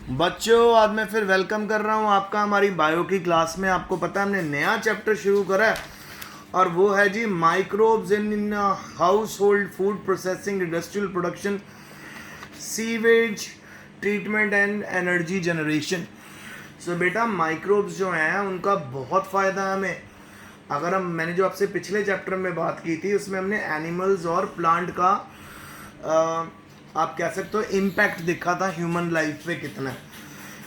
बच्चों आज मैं फिर वेलकम कर रहा हूँ आपका हमारी बायो की क्लास में। आपको पता है हमने नया चैप्टर शुरू करा है और वो है जी microbes in household food processing industrial production sewage treatment and energy generation. So बेटा माइक्रोब्स जो हैं उनका बहुत फ़ायदा है हमें। अगर मैंने जो आपसे पिछले चैप्टर में बात की थी उसमें हमने एनिमल्स और प्लांट का आप कह सकते हो इम्पैक्ट दिखा था ह्यूमन लाइफ पे कितना है।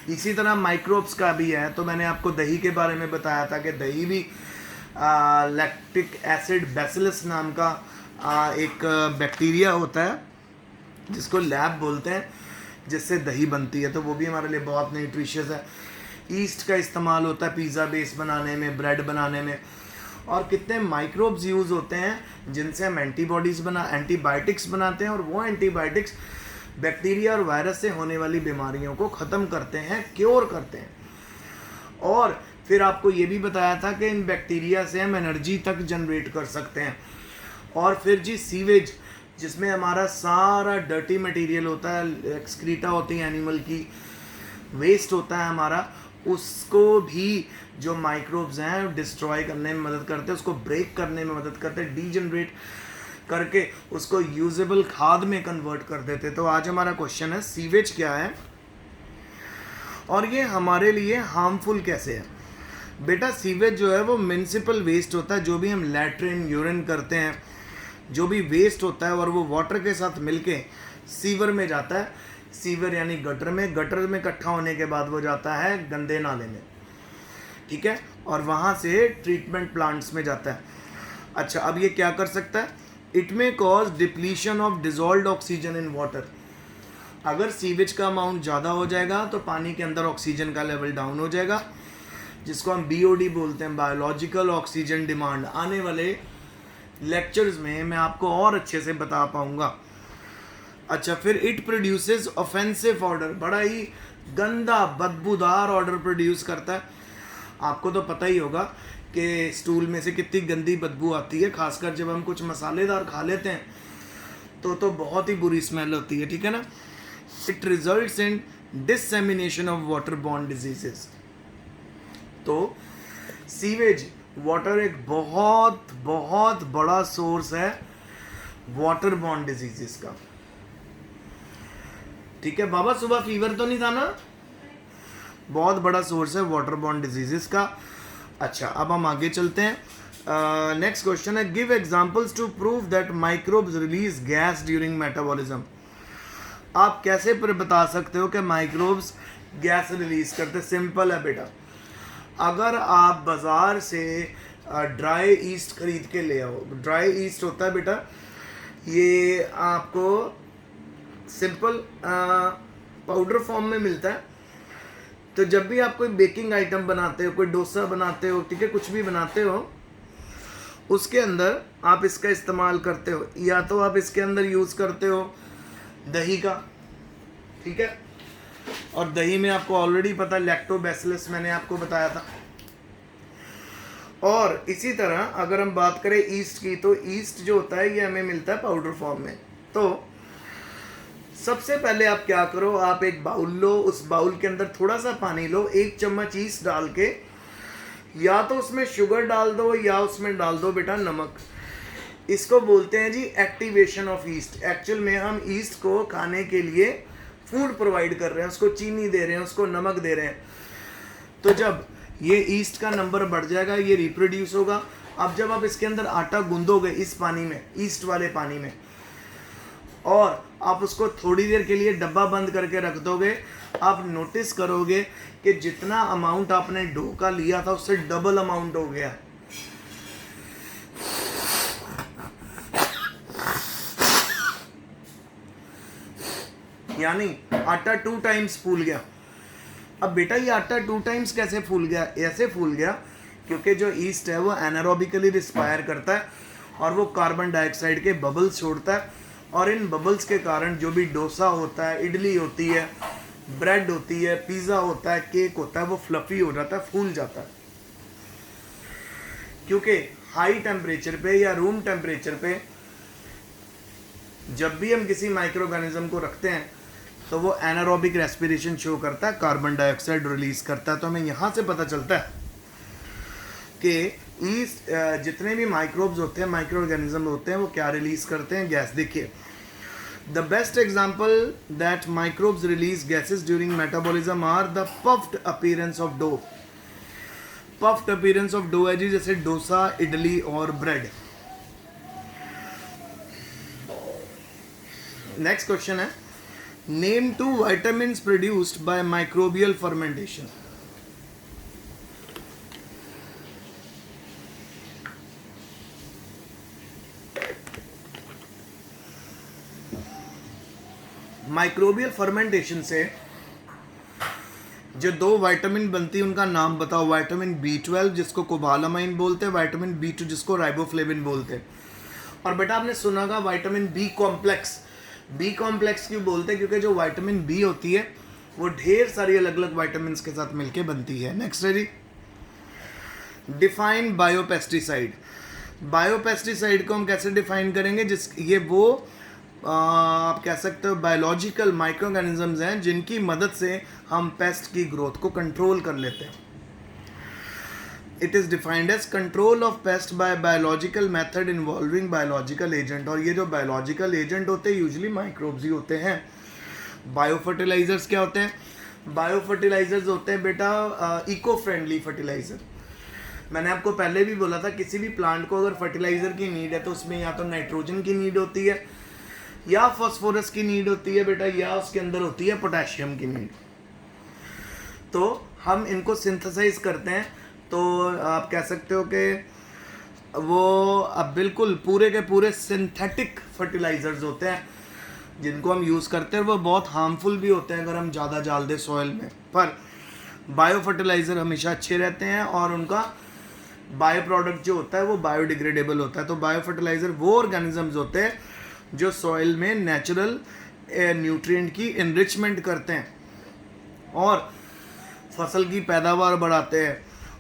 इसी तरह माइक्रोब्स का भी है। तो मैंने आपको दही के बारे में बताया था कि दही भी लैक्टिक एसिड बैसिलस नाम का एक बैक्टीरिया होता है जिसको लैब बोलते हैं, जिससे दही बनती है। तो वो भी हमारे लिए बहुत न्यूट्रिशियस है। ईस्ट का इस्तेमाल होता है पिज़्ज़ा बेस बनाने में, ब्रेड बनाने में। और कितने माइक्रोब्स यूज़ होते हैं जिनसे हम एंटीबायोटिक्स बनाते हैं और वो एंटीबायोटिक्स बैक्टीरिया और वायरस से होने वाली बीमारियों को ख़त्म करते हैं, क्योर करते हैं। और फिर आपको ये भी बताया था कि इन बैक्टीरिया से हम एनर्जी तक जनरेट कर सकते हैं। और फिर जी सीवेज, जिसमें हमारा सारा डर्टी मटेरियल होता है, एक्सक्रीटा होती है एनिमल की, वेस्ट होता है हमारा, उसको भी जो माइक्रोब्स हैं डिस्ट्रॉय करने में मदद करते हैं, उसको ब्रेक करने में मदद करते हैं, डीजनरेट करके उसको यूजेबल खाद में कन्वर्ट कर देते। तो आज हमारा क्वेश्चन है सीवेज क्या है और ये हमारे लिए हार्मफुल कैसे है। बेटा सीवेज जो है वो म्युनिसिपल वेस्ट होता है। जो भी हम लैट्रिन यूरिन करते हैं, जो भी वेस्ट होता है और वो वाटर के साथ मिलके सीवर में जाता है। सीवर यानी गटर में इकट्ठा होने के बाद वो जाता है गंदे नाले में, ठीक है, और वहाँ से ट्रीटमेंट प्लांट्स में जाता है। अच्छा, अब ये क्या कर सकता है? It may cause depletion of dissolved oxygen in water. अगर सीवेज का अमाउंट ज़्यादा हो जाएगा तो पानी के अंदर ऑक्सीजन का लेवल डाउन हो जाएगा, जिसको हम BOD बोलते हैं, बायोलॉजिकल ऑक्सीजन डिमांड। आने वाले लेक्चर्स में मैं आपको और अच्छे से बता पाऊंगा। अच्छा, फिर इट प्रोड्यूसेस ऑफेंसिव ऑर्डर, बड़ा ही गंदा बदबूदार ऑर्डर प्रोड्यूस करता है। आपको तो पता ही होगा कि स्टूल में से कितनी गंदी बदबू आती है, खासकर जब हम कुछ मसालेदार खा लेते हैं तो बहुत ही बुरी स्मेल होती है, ठीक है ना। It results in डिससेमिनेशन of water borne diseases. तो सीवेज वाटर एक बहुत बहुत बड़ा सोर्स है वाटर बॉर्न डिजीजेस का, ठीक है बाबा। सुबह फीवर तो नहीं था ना? बहुत बड़ा सोर्स है वाटर बॉर्न डिजीजेस का। अच्छा, अब हम आगे चलते हैं। नेक्स्ट क्वेश्चन है give examples to prove that microbes release gas during metabolism. आप कैसे बता सकते हो कि माइक्रोब्स गैस रिलीज करते? सिंपल है बेटा, अगर आप बाज़ार से ड्राई ईस्ट खरीद के ले आओ। ड्राई ईस्ट होता है बेटा, ये आपको सिंपल पाउडर फॉर्म में मिलता है। तो जब भी आप कोई बेकिंग आइटम बनाते हो, कोई डोसा बनाते हो, ठीक है, कुछ भी बनाते हो, उसके अंदर आप इसका इस्तेमाल करते हो। या तो आप इसके अंदर यूज़ करते हो दही का, ठीक है, और दही में आपको ऑलरेडी पता लैक्टोबैसिलस मैंने आपको बताया था। और इसी तरह अगर हम बात करें ईस्ट की, तो ईस्ट जो होता है ये हमें मिलता है पाउडर फॉर्म में। तो सबसे पहले आप क्या करो, आप एक बाउल लो, उस बाउल के अंदर थोड़ा सा पानी लो, 1 चम्मच ईस्ट डाल के, या तो उसमें शुगर डाल दो या उसमें डाल दो बेटा नमक। इसको बोलते हैं जी एक्टिवेशन ऑफ ईस्ट। एक्चुअल में हम ईस्ट को खाने के लिए फूड प्रोवाइड कर रहे हैं, उसको चीनी दे रहे हैं, उसको नमक दे रहे हैं। तो जब ये ईस्ट का नंबर बढ़ जाएगा, ये रिप्रोड्यूस होगा। अब जब आप इसके अंदर आटा गूंदोगे इस पानी में, ईस्ट वाले पानी में, और आप उसको थोड़ी देर के लिए डब्बा बंद करके रख दोगे, आप नोटिस करोगे कि जितना अमाउंट आपने डो का लिया था उससे डबल अमाउंट हो गया। यानी आटा 2 टाइम्स फूल गया। अब बेटा ये आटा 2 टाइम्स कैसे फूल गया? ऐसे फूल गया क्योंकि जो ईस्ट है वो एनारोबिकली रिस्पायर करता है और वो कार्बन डाइऑक्साइड के बबल्स छोड़ता है, और इन बबल्स के कारण जो भी डोसा होता है, इडली होती है, ब्रेड होती है, पिज़्ज़ा होता है, केक होता है, वो फ्लफी हो जाता है, फूल जाता है। क्योंकि हाई टेम्परेचर पे या रूम टेम्परेचर पे जब भी हम किसी माइक्रो ऑर्गेनिज्म को रखते हैं तो वो एनारोबिक रेस्पिरेशन शो करता है, कार्बन डाइऑक्साइड रिलीज करता है। तो हमें यहाँ से पता चलता है कि इस जितने भी माइक्रोब्स होते हैं, माइक्रो ऑर्गेनिज्म होते हैं, वो क्या रिलीज करते हैं? गैस। देखिए, the best example that microbes release gases during metabolism are the puffed appearance of dough. Puffed appearance of dough है जी, जैसे डोसा, इडली और ब्रेड। नेक्स्ट क्वेश्चन है, name 2 vitamins produced by microbial fermentation। Microbial fermentation से जो 2 vitamin बनती है उनका नाम बताओ। विटामिन B12 जिसको कोबालामाइन बोलते हैं, विटामिन B2 जिसको राइबोफ्लेविन बोलते हैं। और बेटा आपने सुना होगा विटामिन बी कॉम्प्लेक्स क्यों बोलते हैं? क्योंकि जो विटामिन बी होती है वो ढेर सारी अलग अलग विटामिन के साथ मिलके बनती है। नेक्स्ट है जी, डिफाइन बायोपेस्टिसाइड। बायोपेस्टिसाइड को हम कैसे डिफाइन करेंगे? ये वो आप कह सकते हो बायोलॉजिकल माइक्रो ऑर्गेनिजम्स हैं जिनकी मदद से हम पेस्ट की ग्रोथ को कंट्रोल कर लेते हैं। It is defined as control of pest by biological method involving biological agent. और ये जो बायोलॉजिकल एजेंट होते हैं यूजुअली माइक्रोब्स ही होते हैं। बायो फर्टिलाइजर्स क्या होते हैं? बायो फर्टिलाइजर्स होते हैं बेटा इको फ्रेंडली फर्टिलाइजर। मैंने आपको पहले भी बोला था, किसी भी प्लांट को अगर फर्टिलाइजर की नीड है तो उसमें या तो नाइट्रोजन की नीड होती है, या फॉस्फोरस की नीड होती है बेटा, या उसके अंदर होती है पोटेशियम की नीड। तो हम इनको सिंथेसाइज करते हैं। तो आप कह सकते हो कि वो अब बिल्कुल पूरे के पूरे सिंथेटिक फर्टिलाइजर्स होते हैं जिनको हम यूज़ करते हैं। वो बहुत हार्मफुल भी होते हैं अगर हम ज़्यादा डाल दें सॉइल में, पर बायो फर्टिलाइज़र हमेशा अच्छे रहते हैं और उनका बायो प्रोडक्ट जो होता है वो बायोडिग्रेडेबल होता है। तो बायो फर्टिलाइज़र वो ऑर्गेनिजम्स होते हैं जो सॉइल में नेचुरल न्यूट्रिएंट की इनरिचमेंट करते हैं और फसल की पैदावार बढ़ाते हैं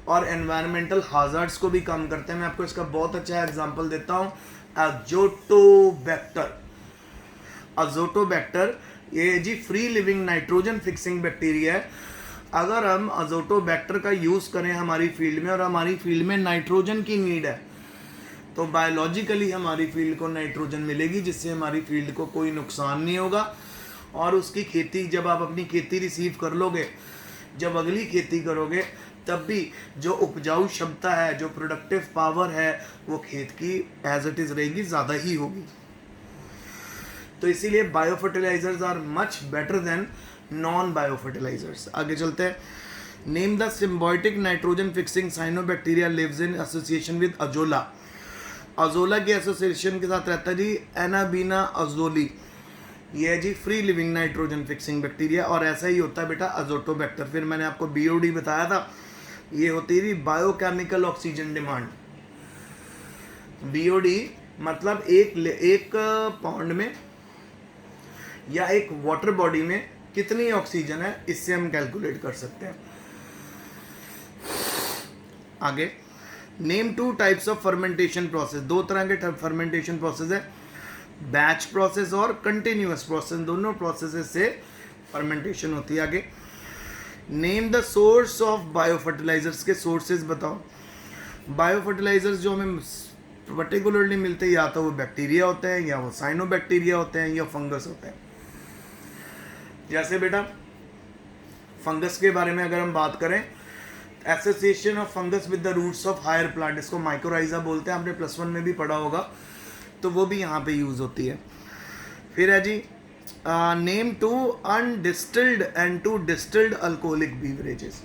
और एनवायरमेंटल हाजार्ड्स को भी कम करते हैं। मैं आपको इसका बहुत अच्छा एग्जांपल देता हूँ, अजोटोबैक्टर। अजोटोबैक्टर ये जी free living nitrogen fixing bacteria है। अगर हम अजोटोबैक्टर का यूज़ करें हमारी फील्ड में और हमारी फील्ड में नाइट्रोजन की नीड है, तो बायोलॉजिकली हमारी फील्ड को नाइट्रोजन मिलेगी, जिससे हमारी फील्ड को कोई नुकसान नहीं होगा। और उसकी खेती, जब आप अपनी खेती रिसीव कर लोगे, जब अगली खेती करोगे, तब भी जो उपजाऊ क्षमता है, जो प्रोडक्टिव पावर है, वो खेत की एज इट इज़ रहेगी, ज़्यादा ही होगी। तो इसीलिए bio fertilisers are much better than non bio fertilisers. आगे चलते हैं। Name the symbiotic nitrogen fixing cyanobacteria lives in association with azolla. Azolla के एसोसिएशन के साथ रहता है जी एनाबीना अजोली। ये है जी free living nitrogen fixing bacteria. और ऐसा ही होता है बेटा अजोटोबैक्टर। फिर मैंने आपको बीओडी बताया था, ये होती है बायोकेमिकल ऑक्सीजन डिमांड। बीओडी मतलब एक पॉन्ड में या एक वाटर बॉडी में कितनी ऑक्सीजन है, इससे हम कैलकुलेट कर सकते हैं। आगे, name 2 types of fermentation process. 2 तरह के फर्मेंटेशन प्रोसेस है, बैच प्रोसेस और कंटिन्यूअस प्रोसेस। दोनों प्रोसेस से फर्मेंटेशन होती है। आगे, name the source of bio fertilisers के सोर्सेज बताओ। बायो फर्टिलाइजर्स जो हमें पर्टिकुलरली मिलते हैं, या तो वो बैक्टीरिया होते हैं, या वो साइनोबैक्टीरिया होते हैं, या फंगस होते हैं। जैसे बेटा फंगस के बारे में अगर हम बात करें, association of fungus with the roots of higher plant, इसको माइकोराइजा बोलते हैं, आपने +1 में भी पढ़ा होगा, तो वो भी यहाँ पे यूज़ होती है। फिर है जी name 2 undistilled and 2 distilled alcoholic beverages.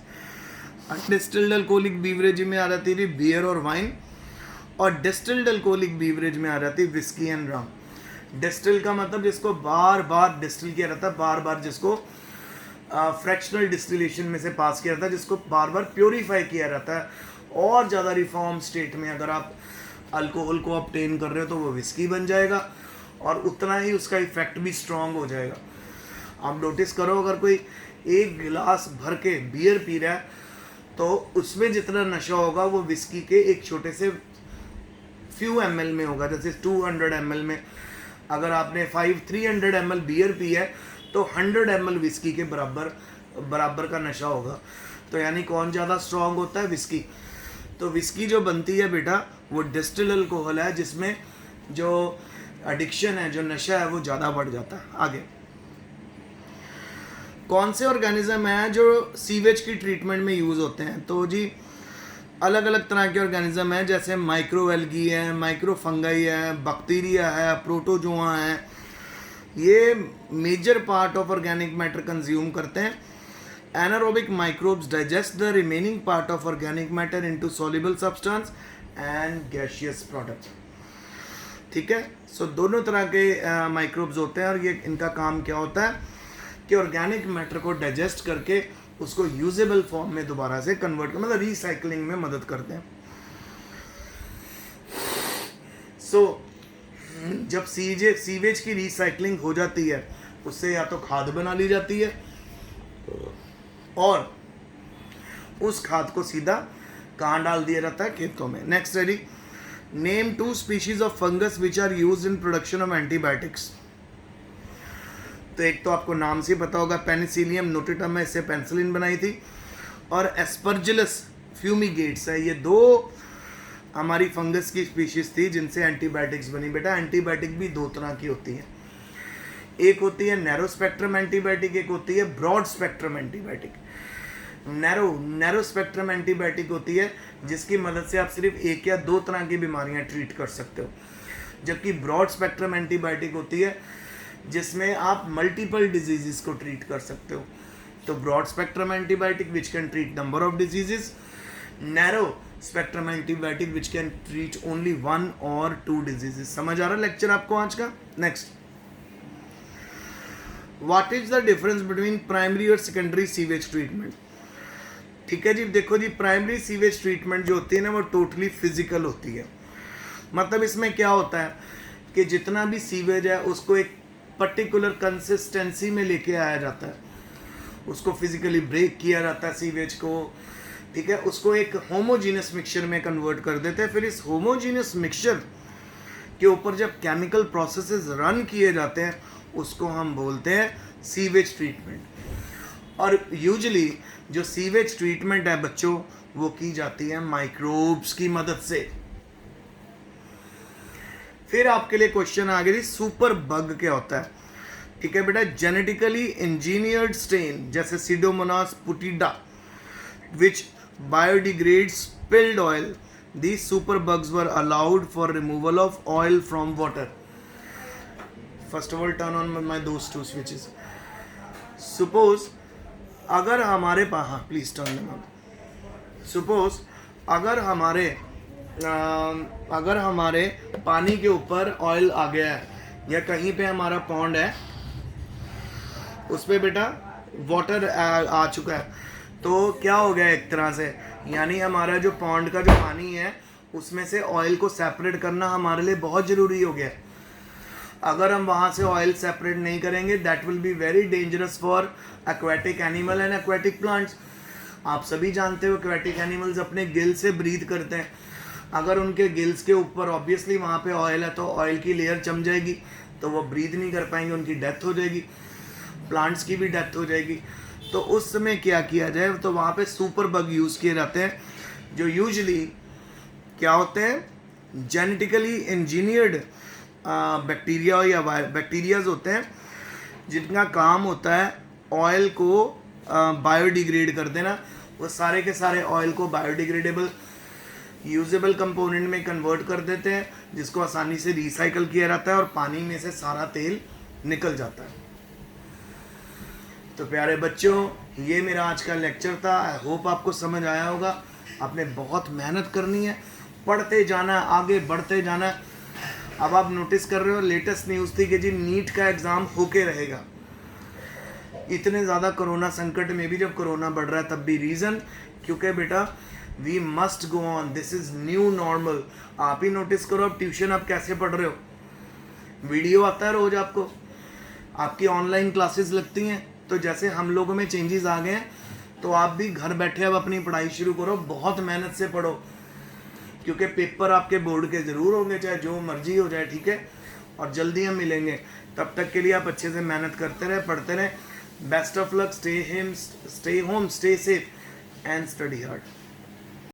Undistilled alcoholic beverage में आ जाती है बियर और वाइन, और डिस्टिल्ड अल्कोहलिक बीवरेज में आ जाती है विस्की एंड रम। डिस्टिल का मतलब जिसको बार बार डिस्टिल किया रहता है, बार बार जिसको फ्रैक्शनल डिस्टिलेशन में से पास किया जाता है, जिसको बार बार प्योरीफाई किया जाता है। और ज़्यादा रिफॉर्म स्टेट में अगर आप अल्कोहल को ऑब्टेन कर रहे हो तो वो विस्की बन जाएगा, और उतना ही उसका इफेक्ट भी स्ट्रॉन्ग हो जाएगा। आप नोटिस करो, अगर कोई एक गिलास भर के बियर पी रहा है तो उसमें जितना नशा होगा वो विस्की के एक छोटे से फ्यू ml में होगा। जैसे 200 ml में अगर आपने 300 ml बियर पी है तो 100 ml विस्की के बराबर का नशा होगा। तो यानी कौन ज़्यादा स्ट्रॉन्ग होता है? विस्की। तो विस्की जो बनती है बेटा वो डिस्टिल अल्कोहल है, जिसमें जो एडिक्शन है, जो नशा है, वो ज़्यादा बढ़ जाता है। आगे कौन से ऑर्गेनिज्म हैं जो सीवेज की ट्रीटमेंट में यूज़ होते हैं? तो जी अलग अलग तरह के ऑर्गेनिज्म हैं, जैसे माइक्रोएल्गी है, माइक्रोफंगाई है, बैक्टीरिया है, प्रोटोजोआ है। ये major part of organic matter consume करते हैं। Anaerobic microbes digest the remaining part of organic matter into soluble substance and gaseous product. ठीक है, सो दोनों तरह के माइक्रोब्स होते हैं, और ये इनका काम क्या होता है कि ऑर्गेनिक मैटर को डाइजेस्ट करके उसको यूजेबल फॉर्म में दोबारा से कन्वर्ट कर, मतलब रिसाइकलिंग में मदद करते हैं। सो जब सीवेज की रिसाइकलिंग हो जाती है, उससे या तो खाद बना ली जाती है, और उस खाद को सीधा कहाँ डाल दिया जाता है? खेतों में। Next ready, name 2 species of fungus which are used in production of antibiotics. तो एक तो आपको नाम से पता होगा, पेनिसिलियम नोटिटम है, इससे पेनिसिलिन बनाई थी, और एस्परजिलस फ्यूमिगेट्स है। ये 2 हमारी फंगस की स्पीशीज थी जिनसे एंटीबायोटिक्स बनी। बेटा एंटीबायोटिक भी 2 तरह की होती है, एक होती है नैरो स्पेक्ट्रम एंटीबायोटिक, एक होती है broad spectrum antibiotic. Narrow spectrum antibiotic होती है जिसकी मदद से आप सिर्फ 1 या 2 तरह की बीमारियां ट्रीट कर सकते हो, जबकि ब्रॉड स्पेक्ट्रम एंटीबायोटिक होती है जिसमें आप मल्टीपल डिजीजेस को ट्रीट कर सकते हो। तो broad spectrum antibiotic which can treat number of diseases, narrow spectrum antibiotic which can treat only 1 और 2 डिजीजेस। समझ आ रहा लेक्चर आपको आज का? Next, what is the difference between primary और सेकेंडरी सीवेज ट्रीटमेंट? ठीक है जी, देखो जी, प्राइमरी सीवेज ट्रीटमेंट जो होती है ना, वो टोटली फिजिकल होती है। मतलब इसमें क्या होता है कि जितना भी सीवेज है उसको एक पर्टिकुलर कंसिस्टेंसी में लेके आया जाता है, उसको फिजिकली ब्रेक किया जाता है सीवेज को, ठीक है, उसको एक होमोजीनियस मिक्सचर में कन्वर्ट कर देते हैं। फिर इस होमोजीनियस मिक्सचर के ऊपर जब केमिकल प्रोसेसेस रन किए जाते हैं उसको हम बोलते हैं सीवेज ट्रीटमेंट। और यूजुअली जो सीवेज ट्रीटमेंट है बच्चों, वो की जाती है माइक्रोब्स की मदद से। फिर आपके लिए क्वेश्चन आ गया, सुपर बग क्या होता है? ठीक है बेटा, जेनेटिकली इंजीनियर्ड स्टेन जैसे pseudomonas putida which biodegrades spilled oil, these super bugs were allowed for removal of oil from water. First of all, turn on my those 2 switches. Suppose अगर हमारे पास, हाँ please turn them on. Suppose अगर हमारे पानी के ऊपर oil आ गया है, या कहीं पे हमारा पॉन्ड है उस पर बेटा वाटर आ चुका है, तो क्या हो गया एक तरह से, यानी हमारा जो पॉन्ड का जो पानी है उसमें से ऑयल को सेपरेट करना हमारे लिए बहुत ज़रूरी हो गया है। अगर हम वहाँ से ऑयल सेपरेट नहीं करेंगे, that will be very dangerous for aquatic animal and aquatic plants. आप सभी जानते हो एक्वेटिक एनिमल्स अपने गिल से ब्रीथ करते हैं। अगर उनके गिल्स के ऊपर ऑब्वियसली वहाँ पे ऑयल है तो ऑयल की लेयर जम जाएगी, तो वो ब्रीथ नहीं कर पाएंगे, उनकी डेथ हो जाएगी, प्लांट्स की भी डेथ हो जाएगी। तो उस समय क्या किया जाए, तो वहाँ पे सुपर बग यूज़ किए जाते हैं, जो यूजुअली क्या होते हैं, जेनेटिकली इंजीनियर्ड बैक्टीरिया या बैक्टीरियाज होते हैं, जिनका काम होता है ऑयल को बायोडिग्रेड कर देना। वो सारे के सारे ऑयल को बायोडिग्रेडेबल यूजेबल कंपोनेंट में कन्वर्ट कर देते हैं, जिसको आसानी से रिसाइकल किया जाता है और पानी में से सारा तेल निकल जाता है। तो प्यारे बच्चों, ये मेरा आज का लेक्चर था। आई होप आपको समझ आया होगा। आपने बहुत मेहनत करनी है, पढ़ते जाना, आगे बढ़ते जाना। अब आप नोटिस कर रहे हो, लेटेस्ट न्यूज़ थी कि जी नीट का एग्ज़ाम होके रहेगा। इतने ज़्यादा कोरोना संकट में भी, जब कोरोना बढ़ रहा है तब भी, रीज़न क्योंकि बेटा we must go on, this is new normal. आप ही नोटिस करो, अब ट्यूशन आप कैसे पढ़ रहे हो, वीडियो आता है रोज़ आपको, आपकी ऑनलाइन क्लासेस लगती हैं। तो जैसे हम लोगों में चेंजेस आ गए हैं, तो आप भी घर बैठे अब अपनी पढ़ाई शुरू करो, बहुत मेहनत से पढ़ो, क्योंकि पेपर आपके बोर्ड के ज़रूर होंगे, चाहे जो मर्जी हो जाए, ठीक है। और जल्दी हम मिलेंगे। तब तक के लिए आप अच्छे से मेहनत करते रहे, पढ़ते रहे। Best of luck, stay home, stay safe and study hard.